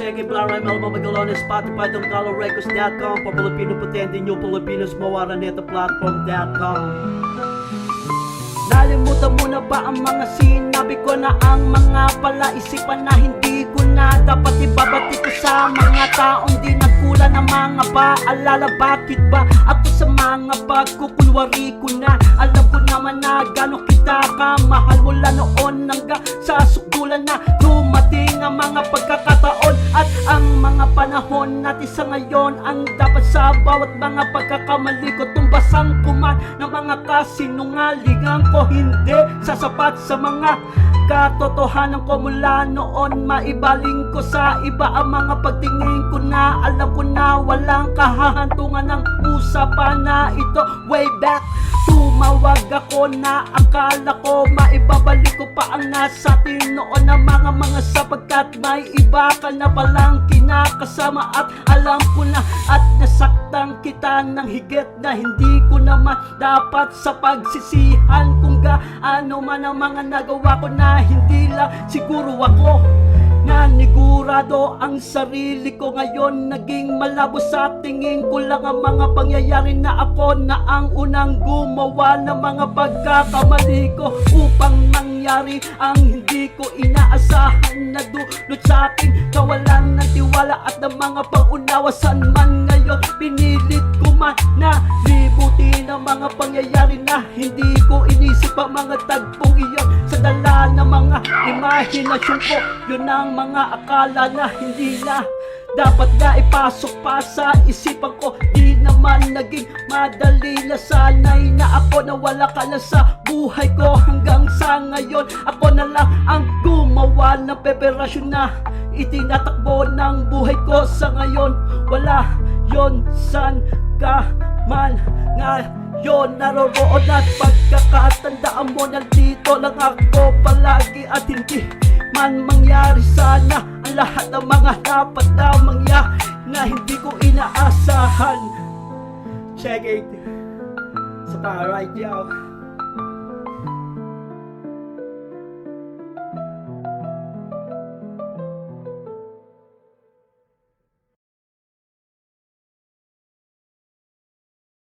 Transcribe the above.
Cheque, Blaram, Alma Magalones, Spotify, DonColoRecords.com, pa Pilipino Potente Nyo, Pilipinos Mawaraneta Platform.com. Nalimutan mo na ba ang mga sinabi ko na ang mga palaisipan na hindi ko na dapat ibabati ko sa mga taong di nagkulan ng mga paalala? Bakit ba ako sa mga pagkukunwari ko na alam ko naman na gano'n kita kamahal mula noon hanggang sa sukulan na dumating ang mga pagkakataon at ang mga panahon natin sa ngayon ang dapat sa bawat mga pagkakamali ko tumbasan ko man ng mga kasinungalingan ko hindi sasapat sa mga katotohanan ko mula noon. Maibaling ko sa iba ang mga pagtingin ko na alam ko na walang kahahantungan ng usapan na ito. Way back, tumawag ako na akala ko maibabalik ko pa ang nasa atin noon na mga sapagkat may iba ka na palang kinakasama at alam ko na at nasaktan kita ng higit na hindi ko naman dapat sa pagsisihan kung gaano man ang mga nagawa ko na hindi lang siguro ako nanigurado ang sarili ko ngayon. Naging malabo sa tingin ko lang ang mga pangyayari na ako na ang unang gumawa ng mga pagkakamali ko upang mangyari ang hindi ko inaasahan na dulot sa aking kawalan ng tiwala at ng mga pangunawa. Saan man ngayon pinilit ko man na libutin ang mga pangyayari na hindi ko inisip ang mga tagpong iyon sa dala ng mga imahinasyon ko. Yun ang mga akala na hindi na dapat na ipasok pa sa isipan ko. Di naman naging madali na sanay na ako na wala ka na sa buhay ko hanggang sa ngayon. Ako na lang ang gumawa ng preparasyon na itinatakbo ng buhay ko sa ngayon. Wala yon san ka man ngayon naroroon at pagkakatandaan mo nandito lang ako palagi at hindi man mangyari sana ang lahat ng mga dapat na mangyari na hindi ko inaasahan. Check it sa right now.